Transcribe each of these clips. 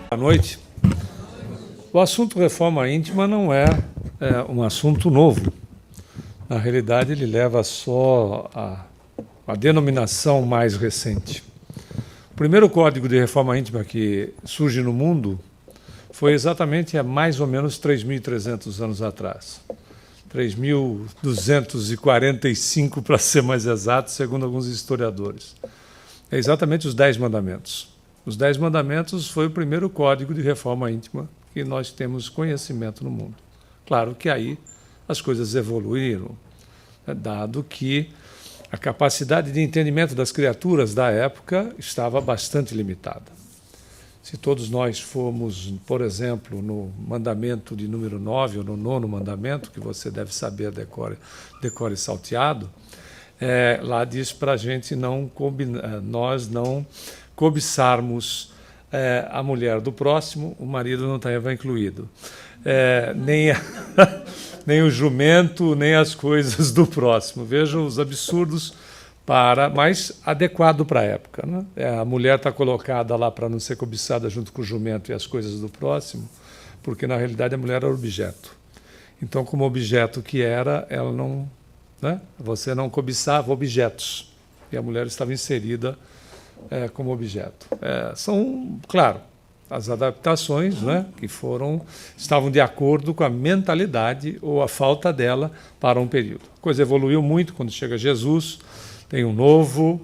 Boa noite. O assunto reforma íntima não é um assunto novo. Na realidade, ele leva só a denominação mais recente. O primeiro código de reforma íntima que surge no mundo foi exatamente há mais ou menos 3.300 anos atrás. 3.245, para ser mais exato, segundo alguns historiadores. É exatamente os 10 mandamentos. Os 10 mandamentos foi o primeiro código de reforma íntima que nós temos conhecimento no mundo. Claro que aí as coisas evoluíram, dado que a capacidade de entendimento das criaturas da época estava bastante limitada. Se todos nós formos, por exemplo, no mandamento de número 9, ou no 9º mandamento, que você deve saber decore salteado, lá diz para a gente nós não cobiçarmos a mulher do próximo, o marido não estava incluído, nem o jumento, nem as coisas do próximo. Vejam os absurdos, mas adequado para a época, né? A mulher está colocada lá para não ser cobiçada junto com o jumento e as coisas do próximo, porque na realidade a mulher era objeto. Então, como objeto que era, ela não, né? Você não cobiçava objetos, e a mulher estava inserida como objeto. São, claro, as adaptações, né, que estavam de acordo com a mentalidade ou a falta dela para um período. A coisa evoluiu muito quando chega Jesus. Tem um novo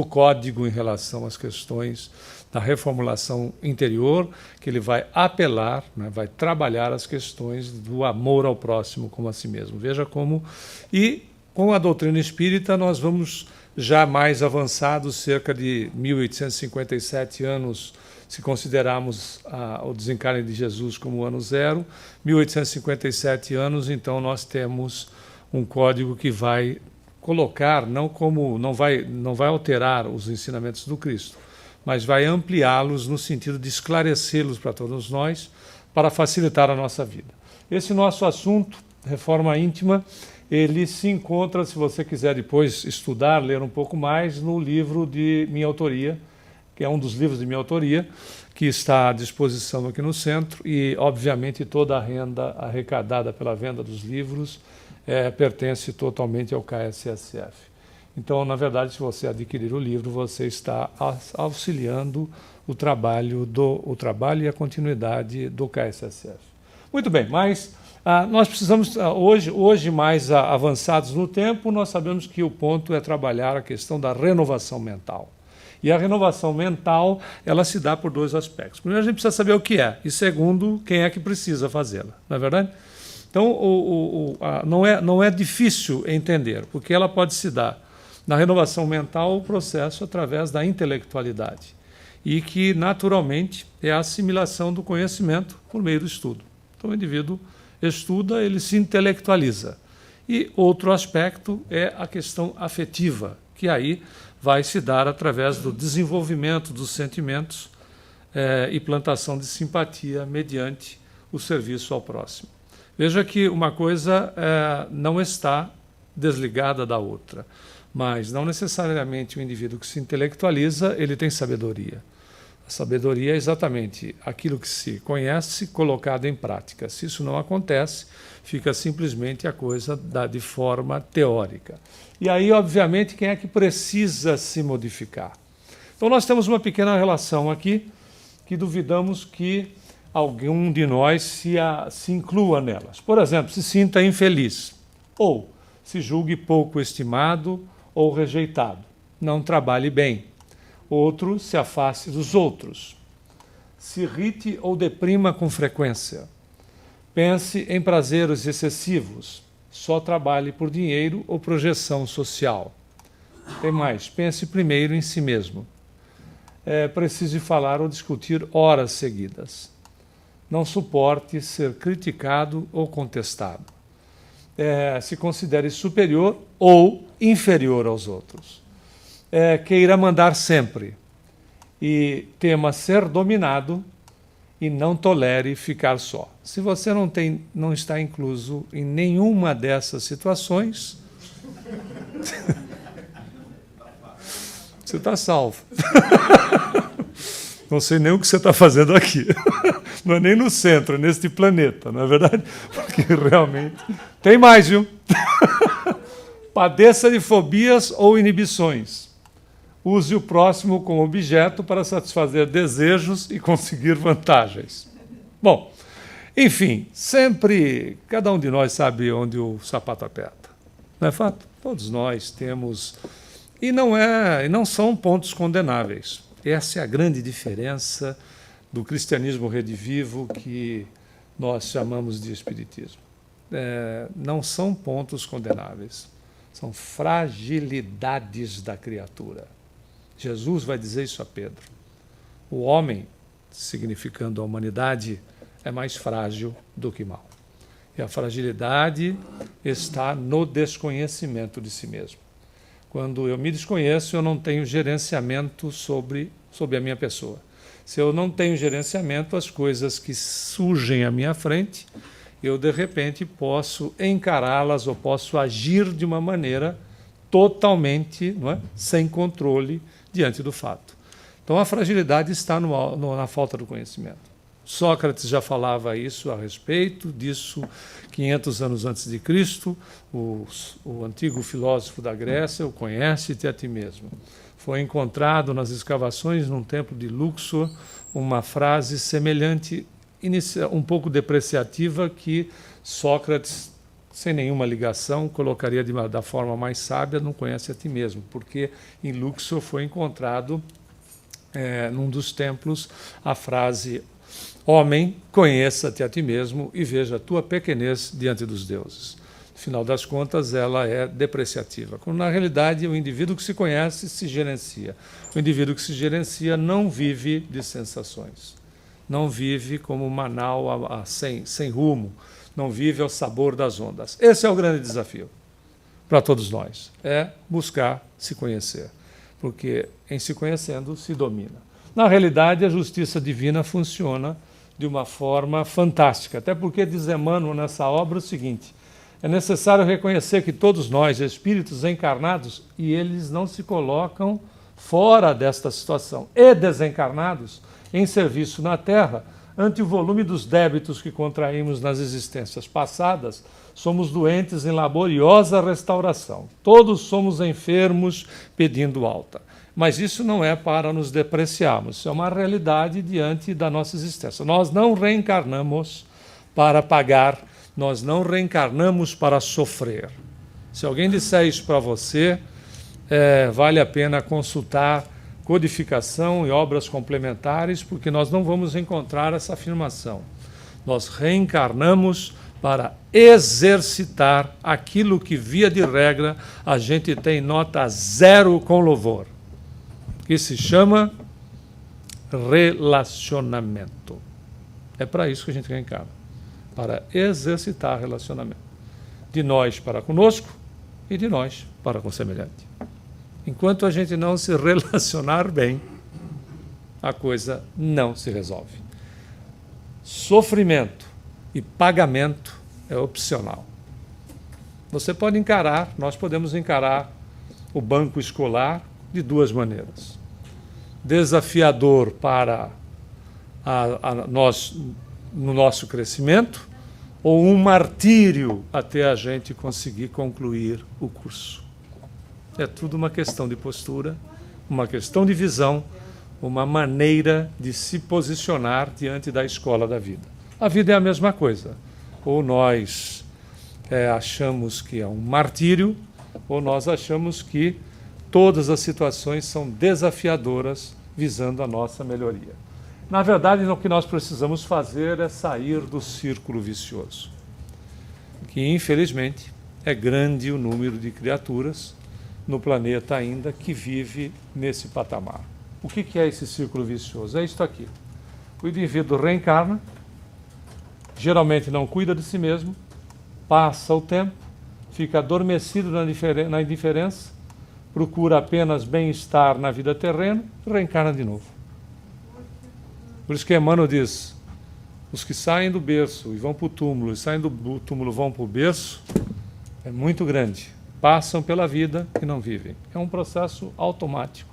código em relação às questões da reformulação interior, que ele vai apelar, né, vai trabalhar as questões do amor ao próximo como a si mesmo. Veja como... E com a doutrina espírita nós vamos já mais avançados, cerca de 1857 anos, se considerarmos o desencarne de Jesus como o ano zero, 1857 anos, então nós temos um código que vai colocar, não vai alterar os ensinamentos do Cristo, mas vai ampliá-los no sentido de esclarecê-los para todos nós, para facilitar a nossa vida. Esse nosso assunto, reforma íntima, ele se encontra, se você quiser depois estudar, ler um pouco mais, no livro de minha autoria, que é um dos livros de minha autoria, que está à disposição aqui no centro, e, obviamente, toda a renda arrecadada pela venda dos livros pertence totalmente ao KSSF. Então, na verdade, se você adquirir o livro, você está auxiliando o trabalho e a continuidade do KSSF. Muito bem, mas nós precisamos, hoje mais avançados no tempo, nós sabemos que o ponto é trabalhar a questão da renovação mental. E a renovação mental, ela se dá por dois aspectos. Primeiro, a gente precisa saber o que é, e segundo, quem é que precisa fazê-la, não é verdade? Então, não é difícil entender, porque ela pode se dar na renovação mental, o processo através da intelectualidade, e que, naturalmente, é a assimilação do conhecimento por meio do estudo. Então, o indivíduo estuda, ele se intelectualiza. E outro aspecto é a questão afetiva, que aí vai se dar através do desenvolvimento dos sentimentos e plantação de simpatia mediante o serviço ao próximo. Veja que uma coisa não está desligada da outra, mas não necessariamente o indivíduo que se intelectualiza, ele tem sabedoria. A sabedoria é exatamente aquilo que se conhece colocado em prática. Se isso não acontece, fica simplesmente a coisa de forma teórica. E aí, obviamente, quem é que precisa se modificar? Então, nós temos uma pequena relação aqui, que duvidamos que algum de nós se inclua nelas. Por exemplo, se sinta infeliz, ou se julgue pouco estimado ou rejeitado, não trabalhe bem. Outro, se afaste dos outros. Se irrite ou deprima com frequência. Pense em prazeres excessivos. Só trabalhe por dinheiro ou projeção social. Tem mais. Pense primeiro em si mesmo. Precise falar ou discutir horas seguidas. Não suporte ser criticado ou contestado. Se considere superior ou inferior aos outros. Queira mandar sempre e tema ser dominado e não tolere ficar só. Se você não está incluso em nenhuma dessas situações, você está salvo. Não sei nem o que você está fazendo aqui. Não é nem no centro, é neste planeta, não é verdade? Porque realmente... Tem mais, viu? Padeça de fobias ou inibições. Use o próximo como objeto para satisfazer desejos e conseguir vantagens. Bom, enfim, sempre, cada um de nós sabe onde o sapato aperta. Não é fato? Todos nós temos... E não são pontos condenáveis. Essa é a grande diferença do cristianismo redivivo que nós chamamos de espiritismo. Não são pontos condenáveis, são fragilidades da criatura. Jesus vai dizer isso a Pedro. O homem, significando a humanidade, é mais frágil do que mal. E a fragilidade está no desconhecimento de si mesmo. Quando eu me desconheço, eu não tenho gerenciamento sobre a minha pessoa. Se eu não tenho gerenciamento, as coisas que surgem à minha frente, eu, de repente, posso encará-las ou posso agir de uma maneira totalmente, não é, sem controle diante do fato. Então, a fragilidade está na falta do conhecimento. Sócrates já falava isso a respeito disso 500 anos antes de Cristo. O antigo filósofo da Grécia, o conhece-te a ti mesmo. Foi encontrado nas escavações num templo de Luxor uma frase semelhante, um pouco depreciativa, que Sócrates, sem nenhuma ligação, colocaria da forma mais sábia: não conhece a ti mesmo, porque em Luxor foi encontrado, num dos templos, a frase: homem, conheça-te a ti mesmo e veja a tua pequenez diante dos deuses. No final das contas, ela é depreciativa. Quando, na realidade, o indivíduo que se conhece se gerencia. O indivíduo que se gerencia não vive de sensações. Não vive como uma nau sem rumo. Não vive ao sabor das ondas. Esse é o grande desafio para todos nós. É buscar se conhecer. Porque em se conhecendo se domina. Na realidade, a justiça divina funciona de uma forma fantástica. Até porque diz Emmanuel nessa obra o seguinte: é necessário reconhecer que todos nós, espíritos encarnados, e eles não se colocam fora desta situação, e desencarnados, em serviço na Terra, ante o volume dos débitos que contraímos nas existências passadas, somos doentes em laboriosa restauração. Todos somos enfermos pedindo alta. Mas isso não é para nos depreciarmos, isso é uma realidade diante da nossa existência. Nós não reencarnamos para pagar, nós não reencarnamos para sofrer. Se alguém disser isso para você, vale a pena consultar codificação e obras complementares, porque nós não vamos encontrar essa afirmação. Nós reencarnamos para exercitar aquilo que, via de regra, a gente tem nota 0 com louvor, que se chama relacionamento. É para isso que a gente reencarna, para exercitar relacionamento. De nós para conosco e de nós para com o semelhante. Enquanto a gente não se relacionar bem, a coisa não se resolve. Sofrimento e pagamento é opcional. Você pode encarar, nós podemos encarar o banco escolar de duas maneiras. Desafiador para nós no nosso crescimento, ou um martírio até a gente conseguir concluir o curso. É tudo uma questão de postura, uma questão de visão, uma maneira de se posicionar diante da escola da vida. A vida é a mesma coisa. Ou nós achamos que é um martírio, ou nós achamos que todas as situações são desafiadoras visando a nossa melhoria. Na verdade, o que nós precisamos fazer é sair do círculo vicioso, que infelizmente é grande o número de criaturas no planeta ainda que vive nesse patamar. O que é esse círculo vicioso? É isto aqui. O indivíduo reencarna, geralmente não cuida de si mesmo, passa o tempo, fica adormecido na indiferença, procura apenas bem-estar na vida terrena e reencarna de novo. Por isso que Emmanuel diz: os que saem do berço e vão para o túmulo, e saem do túmulo e vão para o berço, é muito grande. Passam pela vida e não vivem. É um processo automático.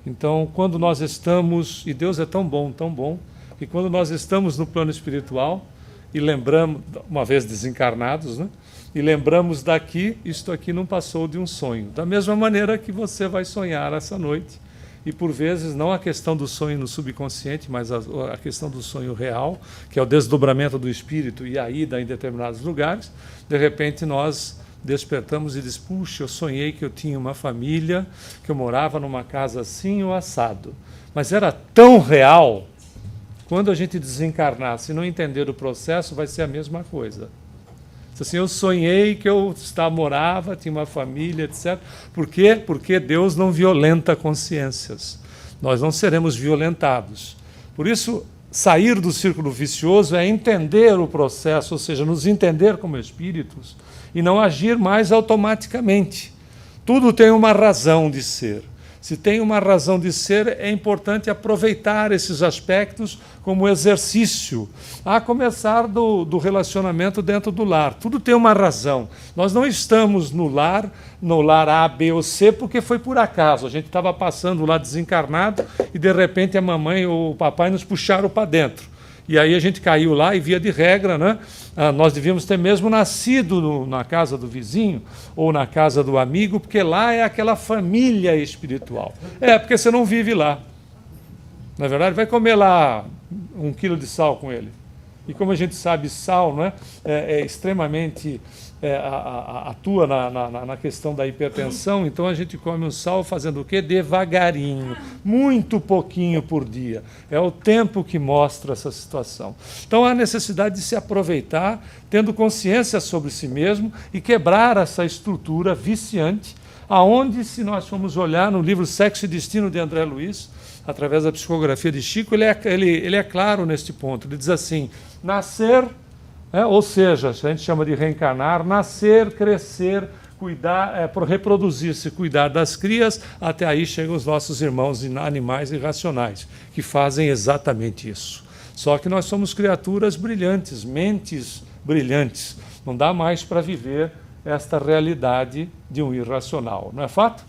Então, quando nós estamos, e Deus é tão bom, que quando nós estamos no plano espiritual e lembramos, uma vez desencarnados, né? E lembramos daqui, isto aqui não passou de um sonho. Da mesma maneira que você vai sonhar essa noite. E por vezes, não a questão do sonho no subconsciente, mas a questão do sonho real, que é o desdobramento do espírito e a ida em determinados lugares. De repente nós despertamos e diz, puxa, eu sonhei que eu tinha uma família, que eu morava numa casa assim ou assado. Mas era tão real, quando a gente desencarnar, se não entender o processo, vai ser a mesma coisa. Assim, eu sonhei que eu morava, tinha uma família, etc. Por quê? Porque Deus não violenta consciências. Nós não seremos violentados. Por isso, sair do círculo vicioso é entender o processo, ou seja, nos entender como espíritos e não agir mais automaticamente. Tudo tem uma razão de ser. Se tem uma razão de ser, é importante aproveitar esses aspectos como exercício, a começar do relacionamento dentro do lar. Tudo tem uma razão. Nós não estamos no lar A, B ou C, porque foi por acaso. A gente estava passando lá desencarnado e, de repente, a mamãe ou o papai nos puxaram para dentro. E aí a gente caiu lá e, via de regra, né, nós devíamos ter mesmo nascido na casa do vizinho ou na casa do amigo, porque lá é aquela família espiritual. Porque você não vive lá. Na verdade, vai comer lá 1 quilo de sal com ele. E como a gente sabe, sal, não é extremamente... atua na questão da hipertensão, então a gente come um sal fazendo o quê? Devagarinho, muito pouquinho por dia. É o tempo que mostra essa situação. Então há necessidade de se aproveitar, tendo consciência sobre si mesmo e quebrar essa estrutura viciante, aonde, se nós formos olhar no livro Sexo e Destino de André Luiz, através da psicografia de Chico, ele é claro neste ponto. Ele diz assim, nascer... ou seja, a gente chama de reencarnar, nascer, crescer, cuidar, reproduzir-se, cuidar das crias, até aí chegam os nossos irmãos animais irracionais, que fazem exatamente isso. Só que nós somos criaturas brilhantes, mentes brilhantes. Não dá mais para viver esta realidade de um irracional, não é fato?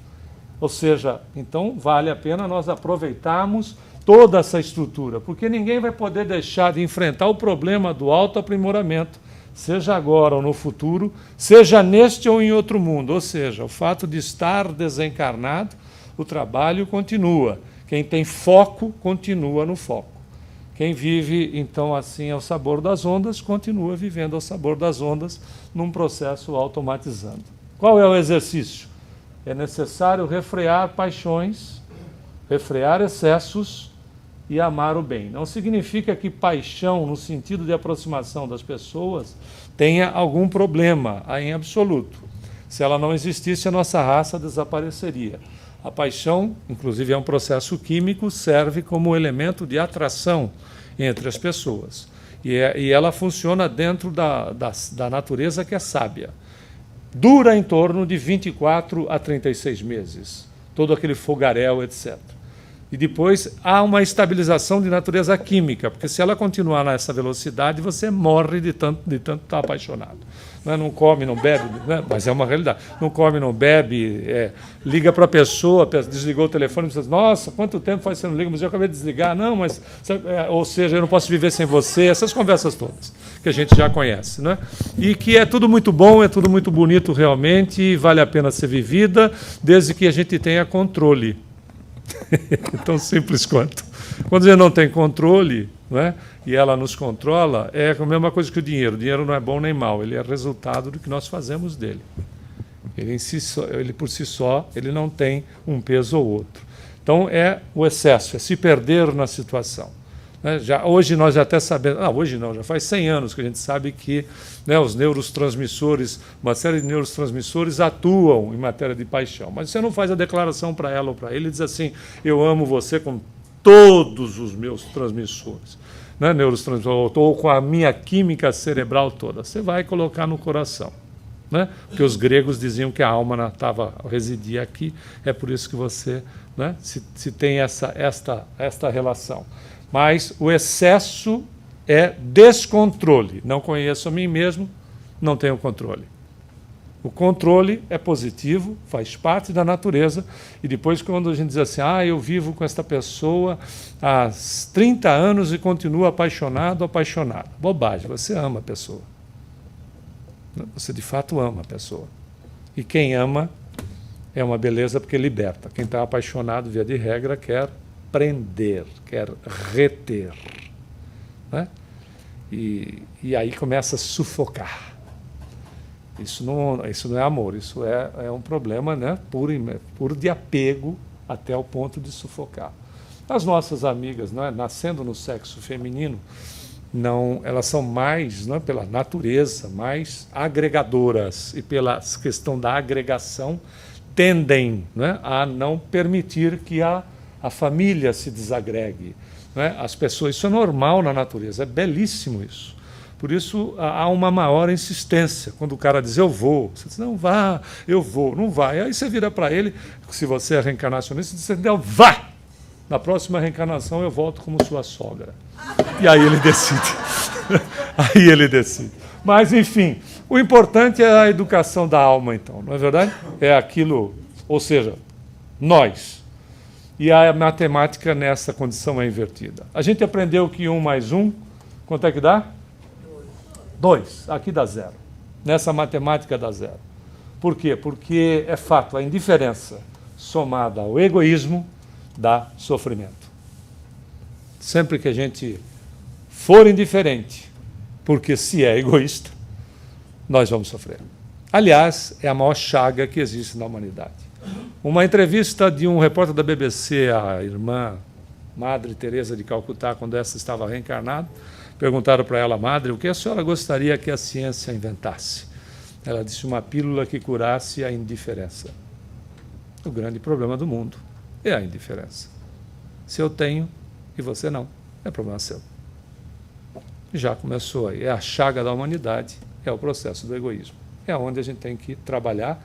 Ou seja, então vale a pena nós aproveitarmos toda essa estrutura, porque ninguém vai poder deixar de enfrentar o problema do autoaprimoramento, seja agora ou no futuro, seja neste ou em outro mundo. Ou seja, o fato de estar desencarnado, o trabalho continua. Quem tem foco, continua no foco. Quem vive, então, assim, ao sabor das ondas, continua vivendo ao sabor das ondas, num processo automatizando. Qual é o exercício? É necessário refrear paixões, refrear excessos, e amar o bem. Não significa que paixão, no sentido de aproximação das pessoas, tenha algum problema, em absoluto. Se ela não existisse, a nossa raça desapareceria. A paixão, inclusive, é um processo químico, serve como elemento de atração entre as pessoas. E ela funciona dentro da natureza que é sábia. Dura em torno de 24 a 36 meses. Todo aquele fogaréu, etc. E depois há uma estabilização de natureza química, porque se ela continuar nessa velocidade, você morre de tanto estar apaixonado. Não come, não bebe, mas é uma realidade. Não come, não bebe, liga para a pessoa, desligou o telefone, e diz, nossa, quanto tempo faz que você não liga? Mas eu acabei de desligar. Não, mas... ou seja, eu não posso viver sem você. Essas conversas todas, que a gente já conhece. Né? E que é tudo muito bom, é tudo muito bonito realmente, e vale a pena ser vivida, desde que a gente tenha controle. Tão simples quanto. Quando a gente não tem controle, né, e ela nos controla, é a mesma coisa que o dinheiro. O dinheiro não é bom nem mal, ele é resultado do que nós fazemos dele. Ele por si só, ele não tem um peso ou outro. Então é o excesso, é se perder na situação. Hoje nós já até sabemos, hoje não, já faz 100 anos que a gente sabe que, né, os neurotransmissores, uma série de neurotransmissores atuam em matéria de paixão. Mas você não faz a declaração para ela ou para ele e diz assim, eu amo você com todos os meus transmissores, né, neurotransmissores, ou com a minha química cerebral toda. Você vai colocar no coração. Né? Porque os gregos diziam que a alma residia aqui, é por isso que você, né, se tem esta relação. Mas o excesso é descontrole. Não conheço a mim mesmo, não tenho controle. O controle é positivo, faz parte da natureza, e depois quando a gente diz assim, eu vivo com esta pessoa há 30 anos e continuo apaixonado, apaixonado. Bobagem, você ama a pessoa. Você de fato ama a pessoa. E quem ama é uma beleza porque liberta. Quem está apaixonado, via de regra, quer prender, quer reter. Né? E aí começa a sufocar. Isso não é amor, isso é um problema, né, puro de apego até o ponto de sufocar. As nossas amigas, né, nascendo no sexo feminino, elas são mais, né, pela natureza, mais agregadoras, e pela questão da agregação, tendem, né, a não permitir que a família se desagregue. Né? As pessoas, isso é normal na natureza, é belíssimo isso. Por isso, há uma maior insistência. Quando o cara diz, eu vou, você diz, não, vá, eu vou, não vai. Aí você vira para ele, se você é reencarnacionista, você diz, não, vá! Na próxima reencarnação eu volto como sua sogra. E aí ele decide. Aí ele decide. Mas, enfim, o importante é a educação da alma, então, não é verdade? É aquilo, ou seja, nós. E a matemática nessa condição é invertida. A gente aprendeu que 1 mais 1, quanto é que dá? 2, aqui dá 0. Nessa matemática dá 0. Por quê? Porque é fato, a indiferença somada ao egoísmo dá sofrimento. Sempre que a gente for indiferente, porque se é egoísta, nós vamos sofrer. Aliás, é a maior chaga que existe na humanidade. Uma entrevista de um repórter da BBC, a irmã Madre Teresa de Calcutá, quando essa estava reencarnada, perguntaram para ela, Madre, o que a senhora gostaria que a ciência inventasse? Ela disse, uma pílula que curasse a indiferença. O grande problema do mundo é a indiferença. Se eu tenho e você não, é problema seu. Já começou aí. É a chaga da humanidade, é o processo do egoísmo. É onde a gente tem que trabalhar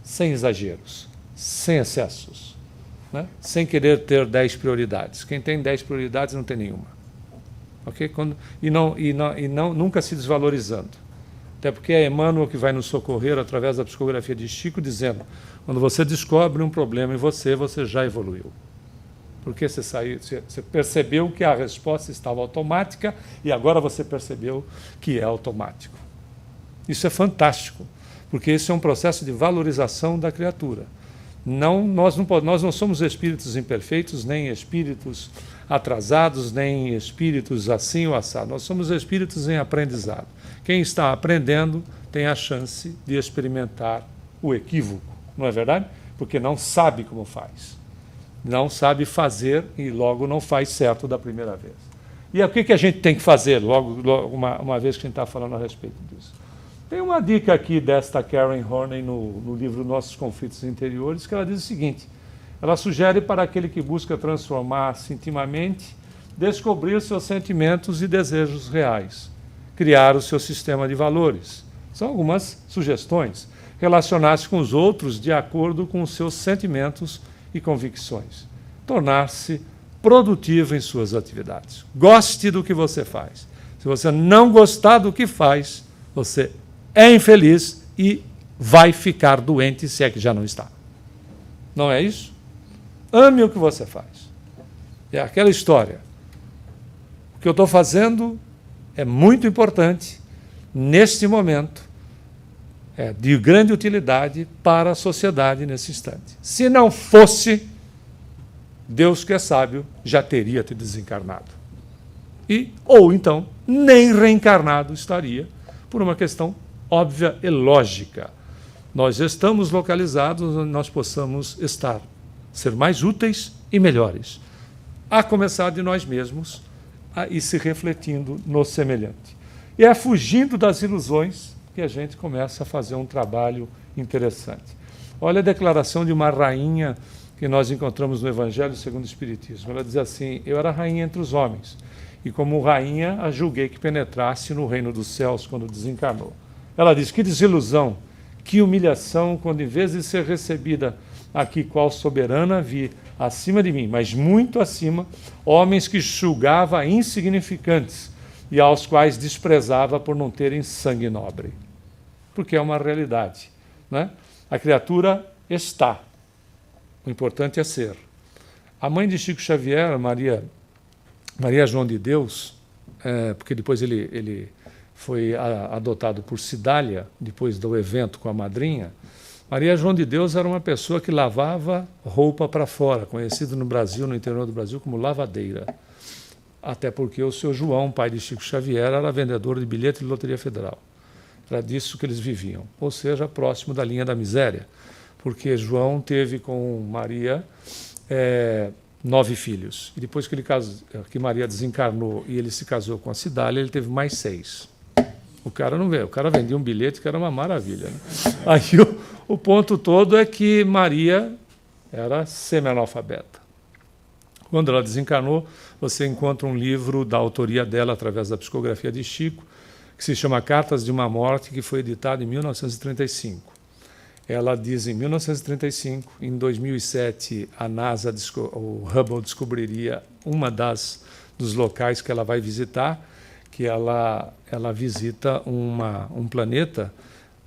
sem exageros, sem excessos, né? Sem querer ter 10 prioridades. Quem tem 10 prioridades não tem nenhuma. Okay? Nunca se desvalorizando. Até porque é Emmanuel que vai nos socorrer através da psicografia de Chico, dizendo, quando você descobre um problema em você, você já evoluiu. Porque você percebeu que a resposta estava automática e agora você percebeu que é automático. Isso é fantástico, porque isso é um processo de valorização da criatura. Nós não somos espíritos imperfeitos, nem espíritos atrasados, nem espíritos assim ou assado. Nós somos espíritos em aprendizado. Quem está aprendendo tem a chance de experimentar o equívoco, não é verdade? Porque não sabe como faz. Não sabe fazer e logo não faz certo da primeira vez. E o que a gente tem que fazer, logo uma vez que a gente está falando a respeito disso? Tem uma dica aqui desta Karen Horney no livro Nossos Conflitos Interiores, que ela diz o seguinte, ela sugere para aquele que busca transformar-se intimamente, descobrir seus sentimentos e desejos reais, criar o seu sistema de valores. São algumas sugestões. Relacionar-se com os outros de acordo com os seus sentimentos e convicções. Tornar-se produtivo em suas atividades. Goste do que você faz. Se você não gostar do que faz, você é infeliz e vai ficar doente, se é que já não está. Não é isso? Ame o que você faz. É aquela história. O que eu estou fazendo é muito importante, neste momento, é de grande utilidade para a sociedade nesse instante. Se não fosse, Deus que é sábio já teria te desencarnado. Ou então, nem reencarnado estaria, por uma questão óbvia e lógica. Nós estamos localizados onde nós possamos ser mais úteis e melhores, a começar de nós mesmos e se refletindo no semelhante. E é fugindo das ilusões que a gente começa a fazer um trabalho interessante. Olha a declaração de uma rainha que nós encontramos no Evangelho segundo o Espiritismo. Ela diz assim, eu era rainha entre os homens, e como rainha a julguei que penetrasse no reino dos céus quando desencarnou. Ela diz, que desilusão, que humilhação, quando em vez de ser recebida aqui qual soberana, vi acima de mim, mas muito acima, homens que julgava insignificantes e aos quais desprezava por não terem sangue nobre. Porque é uma realidade. né? A criatura está. O importante é ser. A mãe de Chico Xavier, Maria João de Deus, porque depois ele foi adotado por Cidália, depois do evento com a madrinha. Maria João de Deus era uma pessoa que lavava roupa para fora, conhecido no Brasil, no interior do Brasil, como lavadeira. Até porque o seu João, pai de Chico Xavier, era vendedor de bilhete de Loteria Federal. Era disso que eles viviam, ou seja, próximo da linha da miséria, porque João teve com Maria 9 filhos. E depois que Maria desencarnou e ele se casou com a Cidália, ele teve mais 6. O cara não veio, o cara vendia um bilhete que era uma maravilha, né? Aí o ponto todo é que Maria era semi-analfabeta. Quando ela desencarnou, você encontra um livro da autoria dela, através da psicografia de Chico, que se chama Cartas de uma Morte, que foi editado em 1935. Ela diz em 1935, em 2007, a NASA, o Hubble descobriria dos locais que ela vai visitar, que ela visita um planeta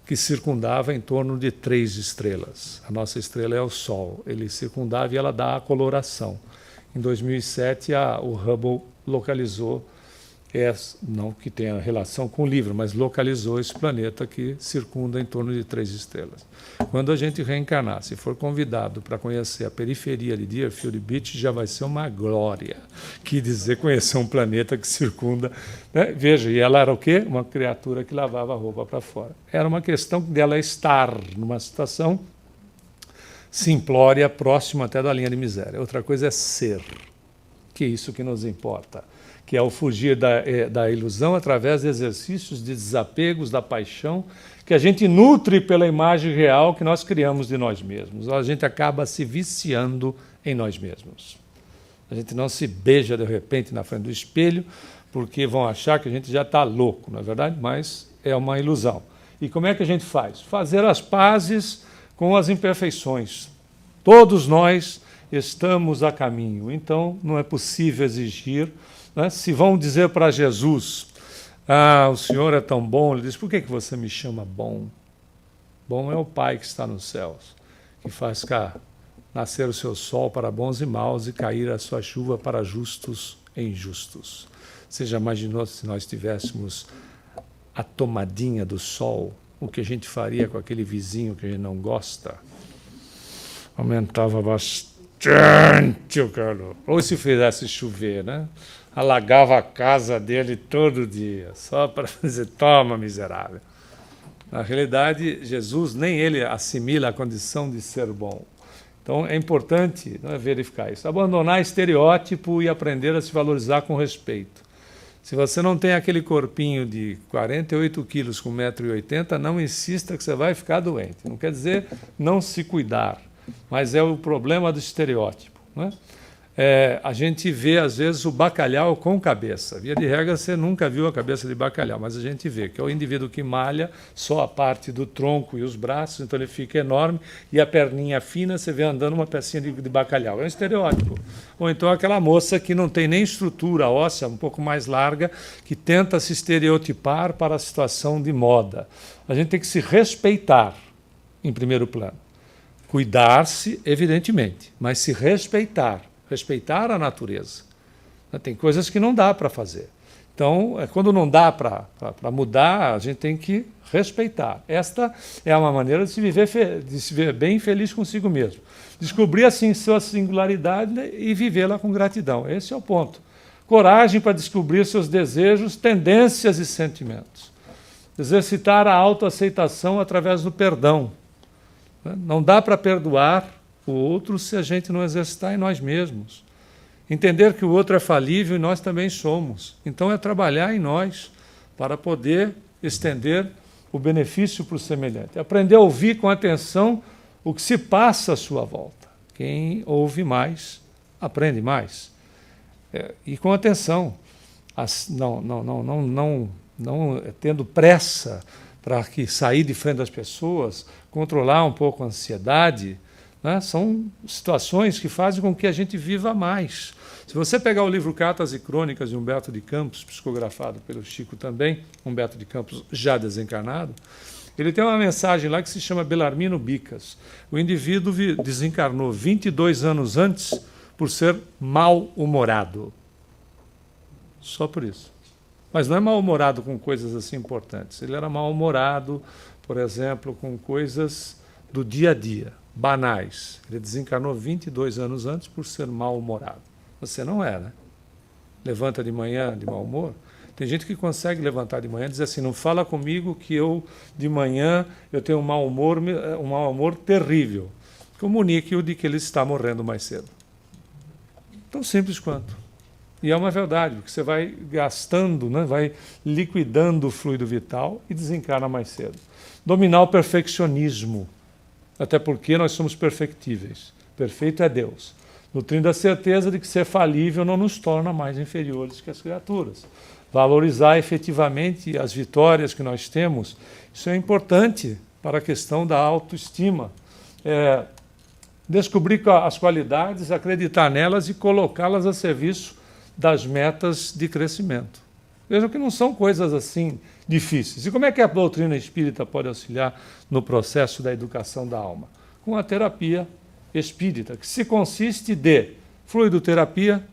que circundava em torno de 3 estrelas. A nossa estrela é o Sol. Ele circundava e ela dá a coloração. Em 2007, o Hubble localizou, não que tenha relação com o livro, mas localizou esse planeta que circunda em torno de 3 estrelas. Quando a gente reencarnar, se for convidado para conhecer a periferia de Deerfield Beach, já vai ser uma glória. Que dizer conhecer um planeta que circunda, né? Veja, e ela era o quê? Uma criatura que lavava a roupa para fora. Era uma questão dela estar numa situação simplória, próxima até da linha de miséria. Outra coisa é ser, que é isso que nos importa, que é o fugir da ilusão através de exercícios de desapegos da paixão que a gente nutre pela imagem real que nós criamos de nós mesmos. A gente acaba se viciando em nós mesmos. A gente não se beija de repente na frente do espelho porque vão achar que a gente já está louco, não é verdade? Mas é uma ilusão. E como é que a gente faz? Fazer as pazes com as imperfeições. Todos nós estamos a caminho, então não é possível exigir, né? Se vão dizer para Jesus, o Senhor é tão bom, ele diz, por que você me chama bom? Bom é o Pai que está nos céus, que faz nascer o seu sol para bons e maus e cair a sua chuva para justos e injustos. Você já imaginou se nós tivéssemos a tomadinha do sol, o que a gente faria com aquele vizinho que a gente não gosta? Aumentava bastante o calor. Ou se fizesse chover, né? Alagava a casa dele todo dia, só para dizer, toma, miserável. Na realidade, Jesus, nem ele assimila a condição de ser bom. Então, é importante, né, verificar isso. Abandonar estereótipo e aprender a se valorizar com respeito. Se você não tem aquele corpinho de 48 quilos com 1,80 m, não insista que você vai ficar doente. Não quer dizer não se cuidar, mas é o problema do estereótipo, né? A gente vê, às vezes, o bacalhau com cabeça. Via de regra, você nunca viu a cabeça de bacalhau, mas a gente vê que é o indivíduo que malha só a parte do tronco e os braços, então ele fica enorme, e a perninha fina, você vê andando uma pecinha de bacalhau. É um estereótipo. Ou então aquela moça que não tem nem estrutura óssea, um pouco mais larga, que tenta se estereotipar para a situação de moda. A gente tem que se respeitar, em primeiro plano. Cuidar-se, evidentemente, mas se respeitar. Respeitar a natureza. Tem coisas que não dá para fazer. Então, quando não dá para mudar, a gente tem que respeitar. Esta é uma maneira de se ver bem feliz consigo mesmo. Descobrir assim sua singularidade e vivê-la com gratidão. Esse é o ponto. Coragem para descobrir seus desejos, tendências e sentimentos. Exercitar a autoaceitação através do perdão. Não dá para perdoar o outro se a gente não exercitar em nós mesmos. Entender que o outro é falível e nós também somos. Então é trabalhar em nós para poder estender o benefício para o semelhante. Aprender a ouvir com atenção o que se passa à sua volta. Quem ouve mais, aprende mais. E com atenção, não tendo pressa para sair de frente das pessoas, controlar um pouco a ansiedade, né? São situações que fazem com que a gente viva mais. Se você pegar o livro Cartas e Crônicas de Humberto de Campos, psicografado pelo Chico também, Humberto de Campos já desencarnado, Ele tem uma mensagem lá que se chama Belarmino Bicas. O indivíduo desencarnou 22 anos antes por ser mal-humorado. Só por isso. Mas não é mal-humorado com coisas assim importantes. Ele era mal-humorado, por exemplo, com coisas do dia a dia, banais. Ele desencarnou 22 anos antes por ser mal-humorado. Você não é, né? Levanta de manhã de mau humor. Tem gente que consegue levantar de manhã e dizer assim, não fala comigo que eu, de manhã, eu tenho um mau humor terrível. Comunique-o de que ele está morrendo mais cedo. Tão simples quanto. E é uma verdade, porque você vai gastando, né, vai liquidando o fluido vital e desencarna mais cedo. Dominar o perfeccionismo, até porque nós somos perfectíveis. Perfeito é Deus. Nutrindo a certeza de que ser falível não nos torna mais inferiores que as criaturas. Valorizar efetivamente as vitórias que nós temos, isso é importante para a questão da autoestima. Descobrir as qualidades, acreditar nelas e colocá-las a serviço das metas de crescimento. Vejam que não são coisas assim difíceis. E como é que a doutrina espírita pode auxiliar no processo da educação da alma? Com a terapia espírita, que se consiste de fluidoterapia,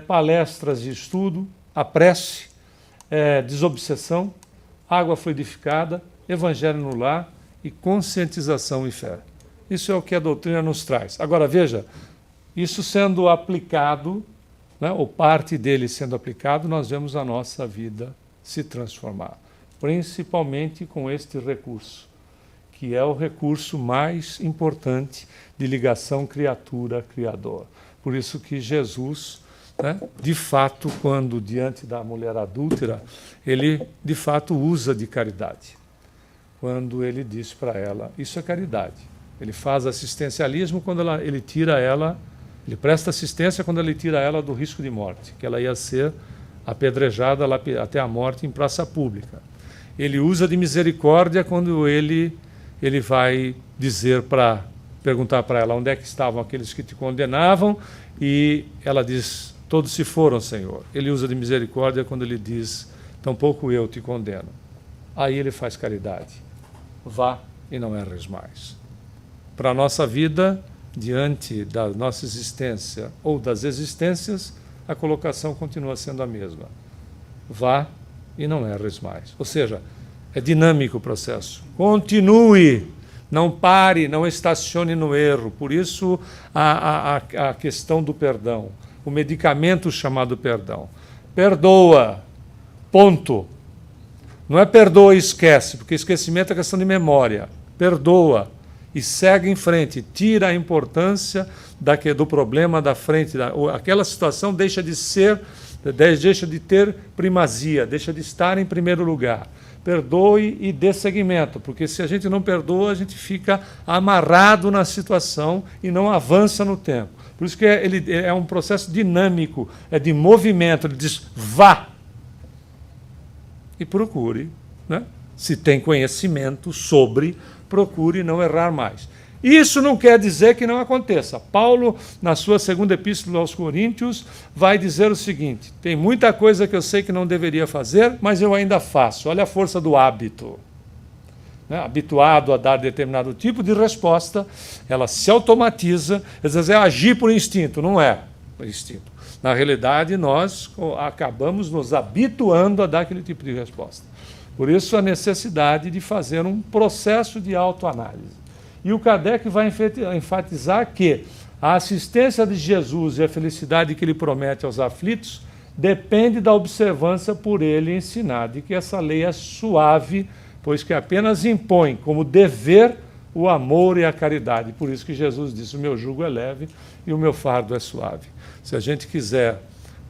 palestras de estudo, a prece, desobsessão, água fluidificada, evangelho no lar e conscientização e fé. Isso é o que a doutrina nos traz. Agora, veja, isso sendo aplicado, né, ou parte dele sendo aplicado, nós vemos a nossa vida se transformar, principalmente com este recurso, que é o recurso mais importante de ligação criatura-criador. Por isso que Jesus, né, de fato, quando diante da mulher adúltera, ele de fato usa de caridade. Quando ele diz para ela, isso é caridade. Ele faz assistencialismo quando ele tira ela, ele presta assistência quando ele tira ela do risco de morte, que ela ia ser apedrejada até a morte em praça pública. Ele usa de misericórdia quando ele vai perguntar para ela onde é que estavam aqueles que te condenavam, e ela diz, todos se foram, Senhor. Ele usa de misericórdia quando ele diz, tampouco eu te condeno. Aí ele faz caridade. Vá e não erres mais. Para a nossa vida, diante da nossa existência ou das existências, a colocação continua sendo a mesma. Vá e não erres mais. Ou seja, é dinâmico o processo. Continue, não pare, não estacione no erro. Por isso a questão do perdão, o medicamento chamado perdão. Perdoa, ponto. Não é perdoa e esquece, porque esquecimento é questão de memória. Perdoa e segue em frente. Tira a importância do problema da frente. Aquela situação deixa de ter primazia, deixa de estar em primeiro lugar. Perdoe e dê seguimento, porque se a gente não perdoa, a gente fica amarrado na situação e não avança no tempo. Por isso que ele é um processo dinâmico, é de movimento. Ele diz, vá e procure, né? Se tem conhecimento sobre, procure não errar mais. Isso não quer dizer que não aconteça. Paulo, na sua segunda epístola aos Coríntios, vai dizer o seguinte, tem muita coisa que eu sei que não deveria fazer, mas eu ainda faço. Olha a força do hábito. Né? Habituado a dar determinado tipo de resposta, ela se automatiza, às vezes é agir por instinto, não é instinto. Na realidade, nós acabamos nos habituando a dar aquele tipo de resposta. Por isso, a necessidade de fazer um processo de autoanálise. E o Kardec vai enfatizar que a assistência de Jesus e a felicidade que ele promete aos aflitos depende da observância por ele ensinada, e que essa lei é suave, pois que apenas impõe como dever o amor e a caridade. Por isso que Jesus disse, o meu jugo é leve e o meu fardo é suave. Se a gente quiser,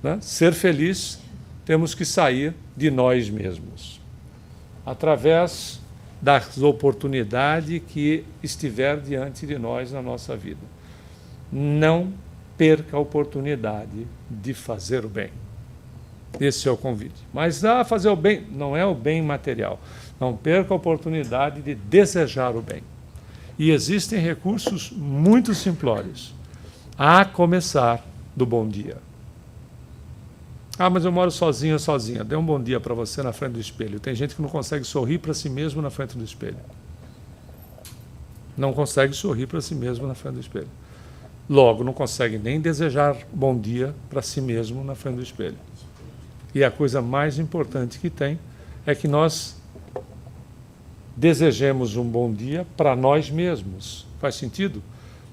né, ser feliz, temos que sair de nós mesmos, através das oportunidades que estiver diante de nós na nossa vida. Não perca a oportunidade de fazer o bem. Esse é o convite. Mas fazer o bem não é o bem material. Não perca a oportunidade de desejar o bem. E existem recursos muito simplórios, a começar do bom dia. Ah, mas eu moro sozinho ou sozinha. Dê um bom dia para você na frente do espelho. Tem gente que não consegue sorrir para si mesmo na frente do espelho. Não consegue sorrir para si mesmo na frente do espelho. Logo, não consegue nem desejar bom dia para si mesmo na frente do espelho. E a coisa mais importante que tem é que nós desejemos um bom dia para nós mesmos. Faz sentido?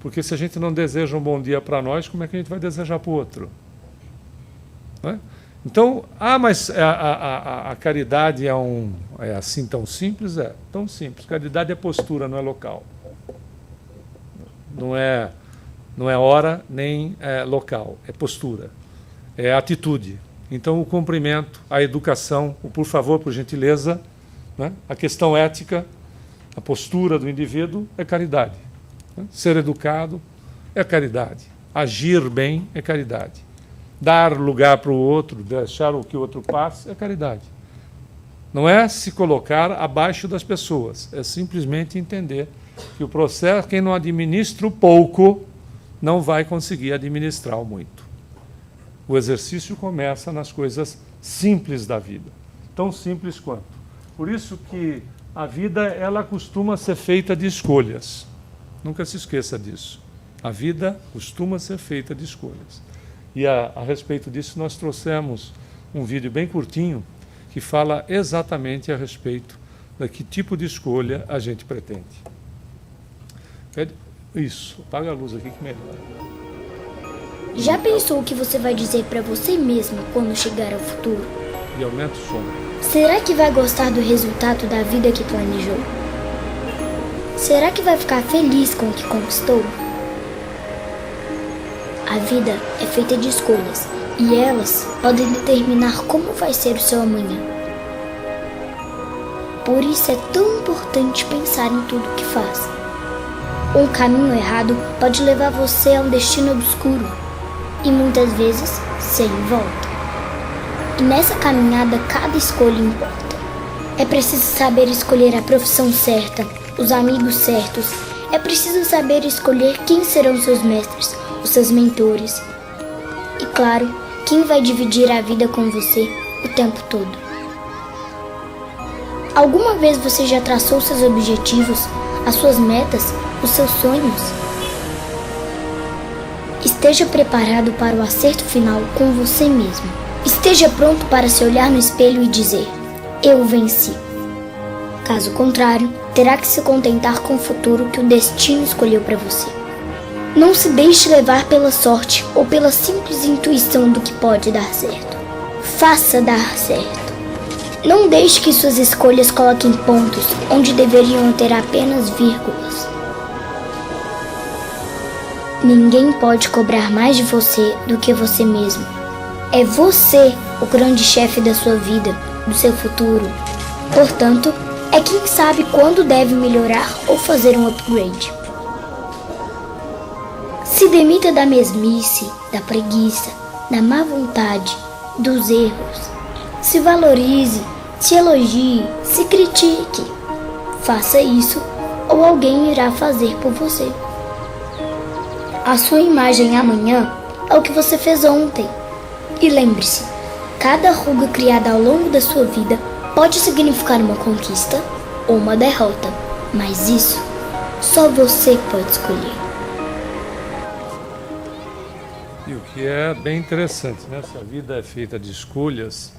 Porque se a gente não deseja um bom dia para nós, como é que a gente vai desejar para o outro? Não é? Então, mas a caridade é assim tão simples? É tão simples. Caridade é postura, não é local. Não é hora nem local, é postura, é atitude. Então, o cumprimento, a educação, o por favor, por gentileza, né? A questão ética, a postura do indivíduo é caridade. Né? Ser educado é caridade. Agir bem é caridade. Dar lugar para o outro, deixar o que o outro passe, é caridade. Não é se colocar abaixo das pessoas, é simplesmente entender que o processo, quem não administra o pouco, não vai conseguir administrar o muito. O exercício começa nas coisas simples da vida, tão simples quanto. Por isso que a vida, ela costuma ser feita de escolhas. Nunca se esqueça disso. A vida costuma ser feita de escolhas. E a respeito disso nós trouxemos um vídeo bem curtinho que fala exatamente a respeito de que tipo de escolha a gente pretende. Isso, apaga a luz aqui que melhora. Já pensou o que você vai dizer para você mesmo quando chegar ao futuro? E aumenta o som. Será que vai gostar do resultado da vida que planejou? Será que vai ficar feliz com o que conquistou? A vida é feita de escolhas e elas podem determinar como vai ser o seu amanhã. Por isso é tão importante pensar em tudo que faz. Um caminho errado pode levar você a um destino obscuro e muitas vezes sem volta. E nessa caminhada cada escolha importa. É preciso saber escolher a profissão certa, os amigos certos. É preciso saber escolher quem serão seus mestres, os seus mentores. E claro, quem vai dividir a vida com você o tempo todo. Alguma vez você já traçou seus objetivos, as suas metas, os seus sonhos? Esteja preparado para o acerto final com você mesmo. Esteja pronto para se olhar no espelho e dizer: eu venci. Caso contrário, terá que se contentar com o futuro que o destino escolheu para você. Não se deixe levar pela sorte ou pela simples intuição do que pode dar certo. Faça dar certo. Não deixe que suas escolhas coloquem pontos onde deveriam ter apenas vírgulas. Ninguém pode cobrar mais de você do que você mesmo. É você o grande chefe da sua vida, do seu futuro. Portanto, é quem sabe quando deve melhorar ou fazer um upgrade. Se demita da mesmice, da preguiça, da má vontade, dos erros. Se valorize, se elogie, se critique. Faça isso ou alguém irá fazer por você. A sua imagem amanhã é o que você fez ontem. E lembre-se, cada ruga criada ao longo da sua vida pode significar uma conquista ou uma derrota. Mas isso só você pode escolher. E o que é bem interessante, né? Se a vida é feita de escolhas,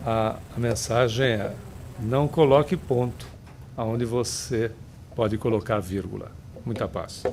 a mensagem é: não coloque ponto aonde você pode colocar vírgula. Muita paz.